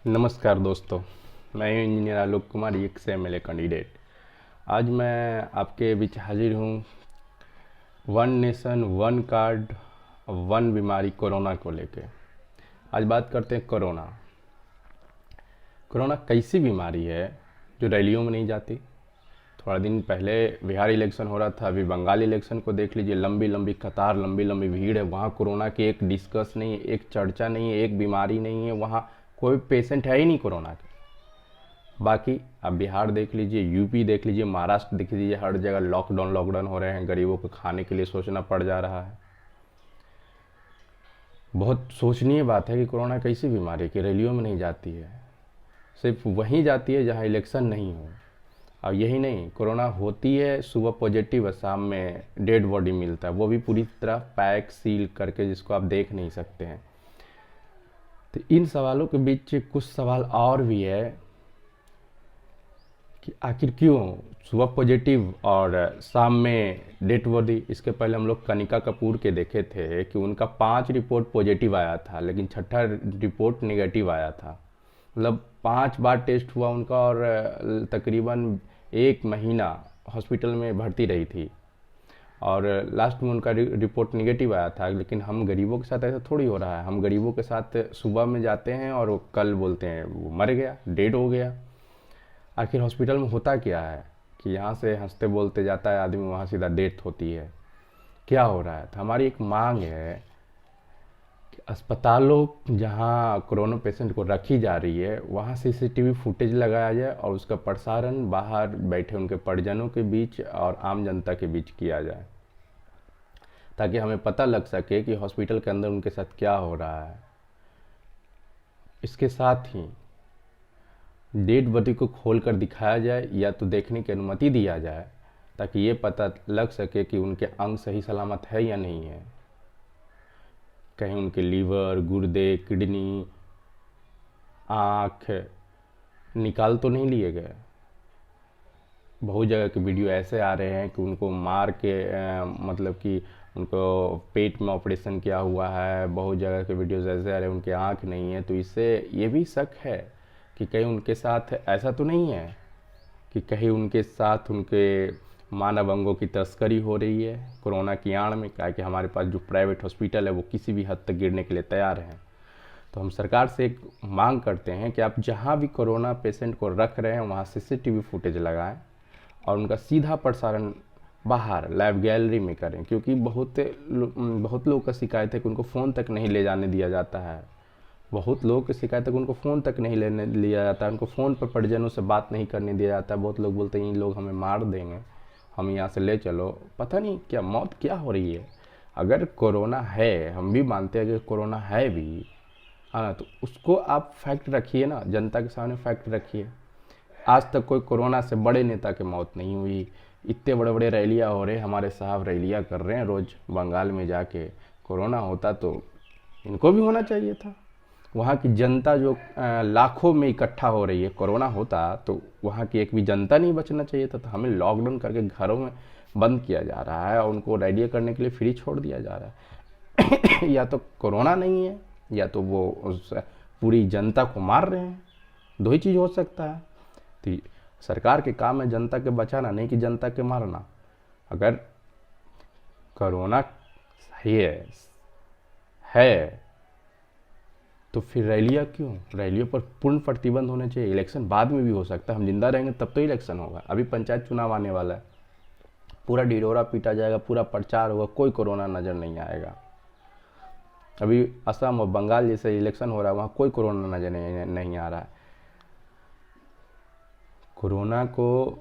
नमस्कार दोस्तों, मैं हूं इंजीनियर आलोक कुमार, एक से एमएलए कैंडिडेट। आज मैं आपके बीच हाजिर हूं one nation one card one बीमारी कोरोना को लेके। आज बात करते हैं कोरोना। कोरोना कैसी बीमारी है जो रैलियों में नहीं जाती। थोड़ा दिन पहले बिहार इलेक्शन हो रहा था, अभी बंगाल इलेक्शन को देख लीजिए, लंबी लंबी कतार, लंबी लंबी भीड़ है। वहाँ कोरोना की एक डिस्कस नहीं है, एक चर्चा नहीं है, एक बीमारी नहीं है, वहाँ कोई पेशेंट है ही नहीं कोरोना के। बाकी अब बिहार देख लीजिए, यूपी देख लीजिए, महाराष्ट्र देख लीजिए, हर जगह लॉकडाउन हो रहे हैं। गरीबों को खाने के लिए सोचना पड़ जा रहा है। बहुत सोचनीय बात है कि कोरोना कैसी बीमारी है कि रैलियों में नहीं जाती है, सिर्फ वहीं जाती है जहां इलेक्शन नहीं हो। और यही नहीं, कोरोना होती है, सुबह पॉजिटिव है, शाम में डेड बॉडी मिलता है, वो भी पूरी तरह पैक सील करके, जिसको आप देख नहीं सकते हैं। तो इन सवालों के बीच कुछ सवाल और भी है कि आखिर क्यों सुबह पॉजिटिव और शाम में डेड बॉडी। इसके पहले हम लोग कनिका कपूर के देखे थे कि उनका 5 रिपोर्ट पॉजिटिव आया था, लेकिन छठा रिपोर्ट नेगेटिव आया था। मतलब 5 बार टेस्ट हुआ उनका और तकरीबन 1 महीना हॉस्पिटल में भर्ती रही थी और लास्ट में उनका रिपोर्ट नेगेटिव आया था। लेकिन हम गरीबों के साथ ऐसा थोड़ी हो रहा है। हम गरीबों के साथ सुबह में जाते हैं और वो कल बोलते हैं वो मर गया, डेड हो गया। आखिर हॉस्पिटल में होता क्या है कि यहाँ से हंसते बोलते जाता है आदमी, वहाँ सीधा डेथ होती है। क्या हो रहा है? तो हमारी एक मांग है कि अस्पतालों जहाँ कोरोना पेशेंट को रखी जा रही है वहाँ सीसीटीवी फुटेज लगाया जाए और उसका प्रसारण बाहर बैठे उनके परिजनों के बीच और आम जनता के बीच किया जाए, ताकि हमें पता लग सके कि हॉस्पिटल के अंदर उनके साथ क्या हो रहा है। इसके साथ ही डेड बॉडी को खोल कर दिखाया जाए या तो देखने की अनुमति दिया जाए, ताकि ये पता लग सके कि उनके अंग सही सलामत है या नहीं है। कहीं उनके लीवर, गुर्दे, किडनी, आँख निकाल तो नहीं लिए गए। बहुत जगह के वीडियो ऐसे आ रहे हैं कि उनको मार के मतलब कि उनको पेट में ऑपरेशन किया हुआ है। बहुत जगह के वीडियोस ऐसे आ रहे हैं उनके आँख नहीं है। तो इससे ये भी शक है कि कहीं उनके साथ ऐसा तो नहीं है कि कहीं उनके साथ उनके मानव अंगों की तस्करी हो रही है कोरोना की आड़ में। क्या कि हमारे पास जो प्राइवेट हॉस्पिटल है वो किसी भी हद तक गिरने के लिए तैयार हैं। तो हम सरकार से एक मांग करते हैं कि आप जहाँ भी कोरोना पेशेंट को रख रहे हैं वहाँ सीसीटीवी फुटेज लगाएं और उनका सीधा प्रसारण बाहर लैब गैलरी में करें। क्योंकि बहुत लोगों का शिकायत है कि उनको फ़ोन तक नहीं ले जाने दिया जाता है। बहुत लोगों की शिकायत है कि उनको फ़ोन तक नहीं लेने लिया जाता है, उनको फ़ोन पर परिजनों से बात नहीं करने दिया जाता है। बहुत लोग बोलते हैं ये लोग हमें मार देंगे, हम यहाँ से ले चलो। पता नहीं क्या मौत क्या हो रही है। अगर कोरोना है, हम भी मानते हैं कि कोरोना है भी, हाँ, तो उसको आप फैक्ट रखिए ना, जनता के सामने फैक्ट रखिए। आज तक कोई कोरोना से बड़े नेता की मौत नहीं हुई। इतने बड़े बड़े रैलियाँ हो रहे, हमारे साहब रैलियाँ कर रहे हैं रोज़ बंगाल में जाके। कोरोना होता तो इनको भी होना चाहिए था। वहाँ की जनता जो लाखों में इकट्ठा हो रही है, कोरोना होता तो वहाँ की एक भी जनता नहीं बचना चाहिए था। तो हमें लॉकडाउन करके घरों में बंद किया जा रहा है और उनको रैली करने के लिए फ्री छोड़ दिया जा रहा है। या तो कोरोना नहीं है या तो वो उस पूरी जनता को मार रहे हैं, दो ही चीज़ हो सकता है। तो सरकार के काम है जनता के बचाना, नहीं कि जनता के मारना। अगर कोरोना सही है तो फिर रैलियाँ क्यों? रैलियों पर पूर्ण प्रतिबंध होने चाहिए। इलेक्शन बाद में भी हो सकता है, हम जिंदा रहेंगे तब तो इलेक्शन होगा। अभी पंचायत चुनाव आने वाला है, पूरा ढिढोरा पीटा जाएगा, पूरा प्रचार होगा, कोई कोरोना नज़र नहीं आएगा। अभी असम और बंगाल जैसे इलेक्शन हो रहा है, वहाँ कोई कोरोना नज़र नहीं आ रहा है। कोरोना को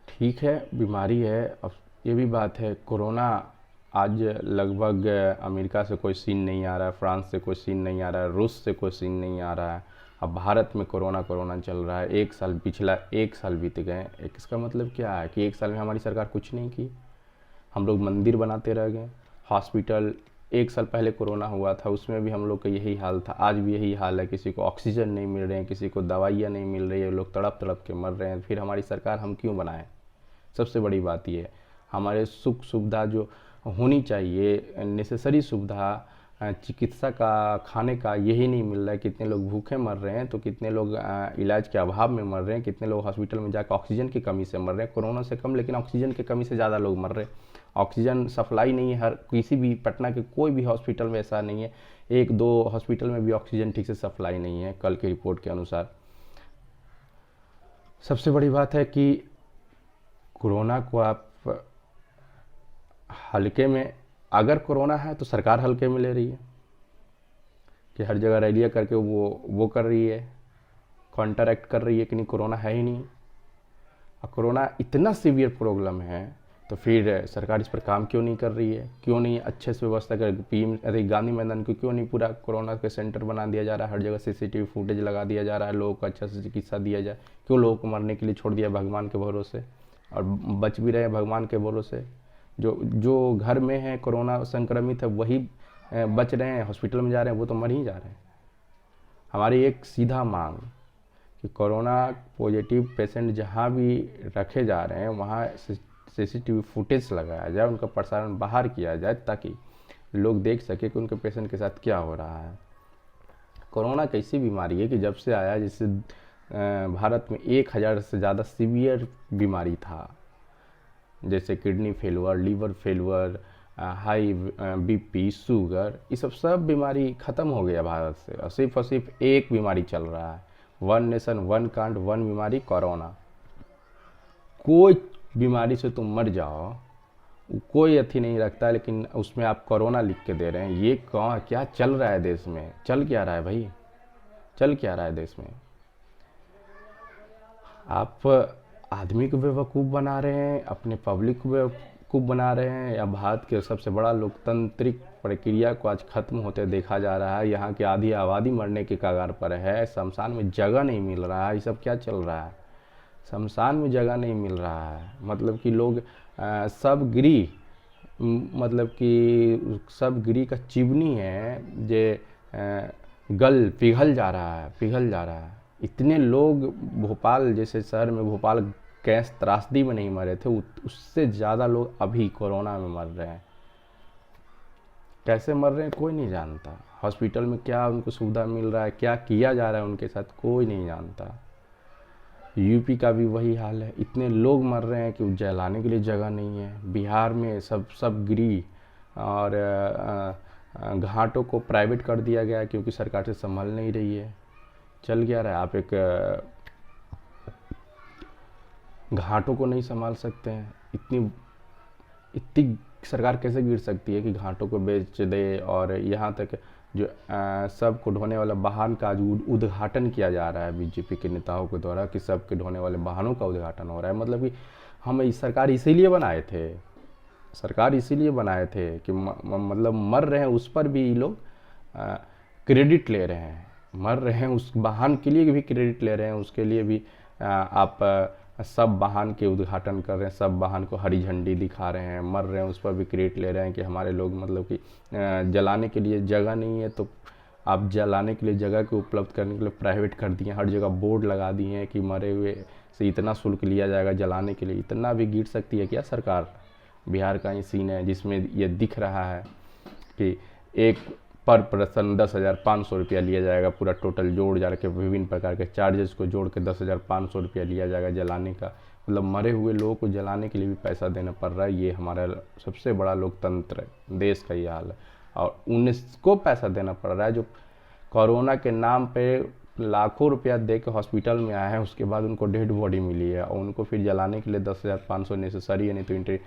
ठीक है, बीमारी है। अब ये भी बात है, कोरोना आज लगभग अमेरिका से कोई सीन नहीं आ रहा है, फ्रांस से कोई सीन नहीं आ रहा है, रूस से कोई सीन नहीं आ रहा है। अब भारत में कोरोना चल रहा है। पिछला 1 साल बीत गए। इसका मतलब क्या है कि 1 साल में हमारी सरकार कुछ नहीं की। हम लोग मंदिर बनाते रह गए। हॉस्पिटल 1 साल पहले कोरोना हुआ था, उसमें भी हम लोग का यही हाल था, आज भी यही हाल है। किसी को ऑक्सीजन नहीं मिल रहे हैं, किसी को दवाइयाँ नहीं मिल रही है, लोग तड़प तड़प के मर रहे हैं। फिर हमारी सरकार हम क्यों बनाएं? सबसे बड़ी बात ये है, हमारे सुख सुविधा जो होनी चाहिए, नेसेसरी सुविधा चिकित्सा का, खाने का यही नहीं मिल रहा है। कितने लोग भूखे मर रहे हैं, तो कितने लोग इलाज के अभाव में मर रहे हैं, कितने लोग हॉस्पिटल में जाकर ऑक्सीजन की कमी से मर रहे हैं। कोरोना से कम, लेकिन ऑक्सीजन की कमी से ज़्यादा लोग मर रहे हैं। ऑक्सीजन सप्लाई नहीं है, हर किसी भी पटना के कोई भी हॉस्पिटल में ऐसा नहीं है। एक दो हॉस्पिटल में भी ऑक्सीजन ठीक से सप्लाई नहीं है कल की रिपोर्ट के अनुसार। सबसे बड़ी बात है कि कोरोना को आप हल्के में, अगर कोरोना है तो सरकार हल्के में ले रही है कि हर जगह रैलियाँ करके वो कर रही है, काउंटर एक्ट कर रही है कि नहीं कोरोना है ही नहीं। और कोरोना इतना सीवियर प्रॉब्लम है तो फिर सरकार इस पर काम क्यों नहीं कर रही है? क्यों नहीं अच्छे से व्यवस्था कर, पीएम अरे गांधी मैदान को क्यों नहीं पूरा कोरोना के सेंटर बना दिया जा रहा है? हर जगह सीसीटीवी फुटेज लगा दिया जा रहा है, लोगों को अच्छा से चिकित्सा दिया जाए। क्यों लोगों को मरने के लिए छोड़ दिया भगवान के भरोसे? और बच भी रहे भगवान के भरोसे। जो घर में है कोरोना संक्रमित है वही बच रहे हैं, हॉस्पिटल में जा रहे हैं, वो तो मर ही जा रहे हैं। हमारी एक सीधा मांग कि कोरोना पॉजिटिव पेशेंट जहाँ भी रखे जा रहे हैं वहाँ सीसीटीवी फुटेज लगाया जाए, उनका प्रसारण बाहर किया जाए ताकि लोग देख सके कि उनके पेशेंट के साथ क्या हो रहा है। कोरोना कैसी बीमारी है कि जब से आया, जिससे भारत में 1000 से ज़्यादा सीवियर बीमारी था, जैसे kidney failure, liver failure, high BP, sugar, ये सब बीमारी ख़त्म हो गया भारत से। और सिर्फ एक बीमारी चल रहा है, वन नेशन वन कांड, वन बीमारी, कोरोना। कोई बीमारी से तुम मर जाओ, कोई अथी नहीं रखता, लेकिन उसमें आप कोरोना लिख के दे रहे हैं। ये क्या चल रहा है देश में? चल क्या रहा है भाई? चल क्या रहा है देश में? आप आदमी को बेवकूफ़ बना रहे हैं, अपने पब्लिक को बेवकूफ़ बना रहे हैं, या भारत के सबसे बड़ा लोकतांत्रिक प्रक्रिया को आज खत्म होते देखा जा रहा है। यहाँ की आधी आबादी मरने के कगार पर है, शमशान में जगह नहीं मिल रहा है। ये सब क्या चल रहा है? शमशान में जगह नहीं मिल रहा है, मतलब कि लोग सब गिरी, मतलब कि सब गिरी का चिमनी है जे पिघल जा रहा है, पिघल जा रहा है। इतने लोग भोपाल जैसे शहर में, भोपाल गैस त्रासदी में नहीं मरे थे, उससे ज़्यादा लोग अभी कोरोना में मर रहे हैं। कैसे मर रहे हैं कोई नहीं जानता। हॉस्पिटल में क्या उनको सुविधा मिल रहा है, क्या किया जा रहा है उनके साथ, कोई नहीं जानता। यूपी का भी वही हाल है, इतने लोग मर रहे हैं कि जलाने के लिए जगह नहीं है। बिहार में सब गिरी, और घाटों को प्राइवेट कर दिया गया क्योंकि सरकार से संभल नहीं रही है। चल क्या रहा है? आप एक घाटों को नहीं संभाल सकते हैं। इतनी सरकार कैसे गिर सकती है कि घाटों को बेच दे? और यहाँ तक जो सबको ढोने वाला वाहन का उद्घाटन किया जा रहा है बीजेपी के नेताओं के द्वारा, कि सबके ढोने वाले वाहनों का उद्घाटन हो रहा है। मतलब कि हम इस सरकार इसीलिए बनाए थे, सरकार इसीलिए बनाए थे कि मतलब मर रहे हैं उस पर भी ये लोग क्रेडिट ले रहे हैं, मर रहे हैं उस वाहन के लिए भी क्रेडिट ले रहे हैं, उसके लिए भी आप सब वाहन के उद्घाटन कर रहे हैं, सब वाहन को हरी झंडी दिखा रहे हैं, मर रहे हैं उस पर भी क्रेडिट ले रहे हैं कि हमारे लोग, मतलब कि जलाने के लिए जगह नहीं है तो आप जलाने के लिए जगह को उपलब्ध करने के लिए प्राइवेट कर दिए, हर जगह बोर्ड लगा दिए हैं कि मरे हुए से इतना शुल्क लिया जाएगा जलाने के लिए। इतना भी गिर सकती है क्या सरकार? बिहार का ही सीन है जिसमें ये दिख रहा है कि एक पर पर्सन 10,500 रुपया लिया जाएगा, पूरा टोटल जोड़ जाड़ के विभिन्न प्रकार के चार्जेस को जोड़ के 10,500 रुपया लिया जाएगा जलाने का। मतलब मरे हुए लोगों को जलाने के लिए भी पैसा देना पड़ रहा है। ये हमारा सबसे बड़ा लोकतंत्र देश का ये हाल है, और उनको पैसा देना पड़ रहा है जो कोरोना के नाम पे लाखों रुपया दे के हॉस्पिटल में आए हैं, उसके बाद उनको डेड बॉडी मिली है और उनको फिर जलाने के लिए 10,500 नेसेसरी है, नहीं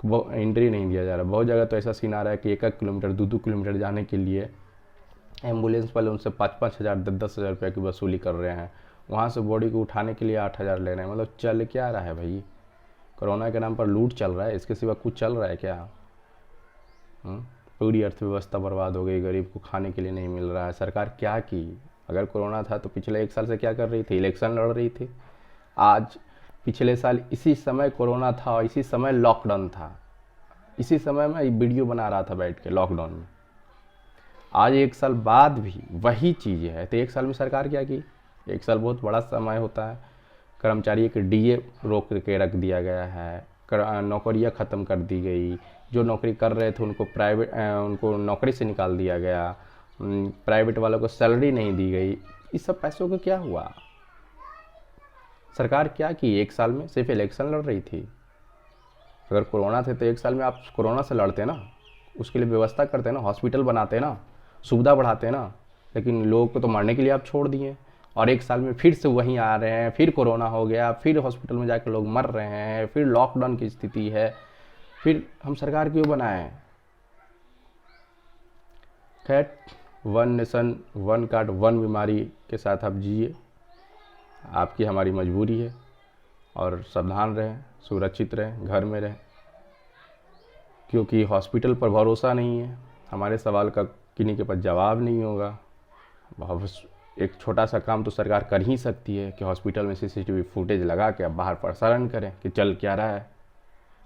तो एंट्री नहीं दिया जा रहा। बहुत जगह तो ऐसा सीन आ रहा है कि 1-1 किलोमीटर 2-2 किलोमीटर जाने के लिए एम्बुलेंस वाले उनसे 5-5 हज़ार 10-10 हज़ार रुपये की वसूली कर रहे हैं, वहाँ से बॉडी को उठाने के लिए 8,000 ले रहे हैं। मतलब चल क्या रहा है भाई? कोरोना के नाम पर लूट चल रहा है, इसके सिवा कुछ चल रहा है क्या? पूरी अर्थव्यवस्था बर्बाद हो गई, गरीब को खाने के लिए नहीं मिल रहा है। सरकार क्या की? अगर कोरोना था तो पिछले 1 साल से क्या कर रही थी? इलेक्शन लड़ रही थी। आज पिछले साल इसी समय कोरोना था और इसी समय लॉकडाउन था, इसी समय मैं वीडियो बना रहा था बैठ के लॉकडाउन में। आज 1 साल बाद भी वही चीज़ है, तो 1 साल में सरकार क्या की? 1 साल बहुत बड़ा समय होता है। कर्मचारियों के डीए रोक के रख दिया गया है, नौकरियां ख़त्म कर दी गई। जो नौकरी कर रहे थे उनको उनको नौकरी से निकाल दिया गया। प्राइवेट वालों को सैलरी नहीं दी गई। इस सब पैसों का क्या हुआ? सरकार क्या की? एक साल में सिर्फ इलेक्शन लड़ रही थी। अगर कोरोना थे तो एक साल में आप कोरोना से लड़ते ना, उसके लिए व्यवस्था करते ना, हॉस्पिटल बनाते ना, सुविधा बढ़ाते ना। लेकिन लोगों को तो मरने के लिए आप छोड़ दिए, और एक साल में फिर से वहीं आ रहे हैं, फिर कोरोना हो गया, फिर हॉस्पिटल में जाकर लोग मर रहे हैं, फिर लॉकडाउन की स्थिति है। फिर हम सरकार क्यों बनाए? खैर, one nation one card one बीमारी के साथ आप जिए, आपकी हमारी मजबूरी है। और सावधान रहें, सुरक्षित रहें, घर में रहें, क्योंकि हॉस्पिटल पर भरोसा नहीं है। हमारे सवाल का किन्हीं के पास जवाब नहीं होगा। एक छोटा सा काम तो सरकार कर ही सकती है कि हॉस्पिटल में सीसीटीवी फुटेज लगा के अब बाहर प्रसारण करें कि चल क्या रहा है,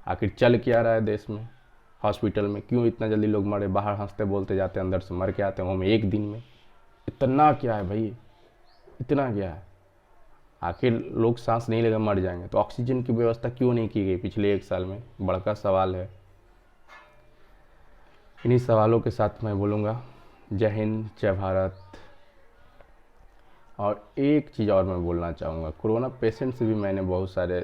आखिर चल क्या रहा है देश में, हॉस्पिटल में क्यों इतना जल्दी लोग मरे, बाहर हंसते बोलते जाते अंदर से मर के आते हैं, वो में एक दिन में। इतना क्या है भाई, इतना क्या है? आखिर लोग सांस नहीं लेकर मर जाएंगे तो ऑक्सीजन की व्यवस्था क्यों नहीं की गई पिछले एक साल में? बड़ा सवाल है। इन्हीं सवालों के साथ मैं बोलूँगा जय हिंद, जय भारत। और एक चीज़ और मैं बोलना चाहूँगा, कोरोना पेशेंट से भी मैंने बहुत सारे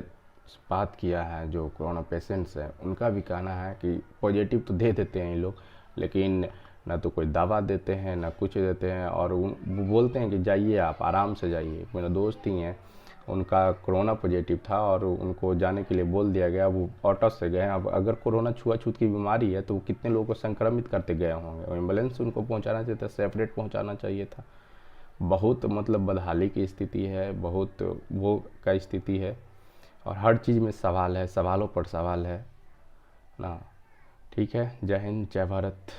बात किया है। जो कोरोना पेशेंट्स हैं उनका भी कहना है कि पॉजिटिव तो दे देते हैं ये लोग, लेकिन ना तो कोई दवा देते हैं ना कुछ देते हैं, और वो बोलते हैं कि जाइए आप आराम से जाइए। मेरा दोस्त ही हैं, उनका कोरोना पॉजिटिव था और उनको जाने के लिए बोल दिया गया, वो ऑटो से गए। अब अगर कोरोना छुआछूत की बीमारी है तो वो कितने लोगों को संक्रमित करते गए होंगे, एम्बुलेंस से उनको पहुंचाना चाहिए था, सेपरेट पहुंचाना चाहिए था। बहुत मतलब बदहाली की स्थिति है, बहुत वो का स्थिति है, और हर चीज़ में सवाल है, सवालों पर सवाल है ना। ठीक है, जय हिंद, जय भारत।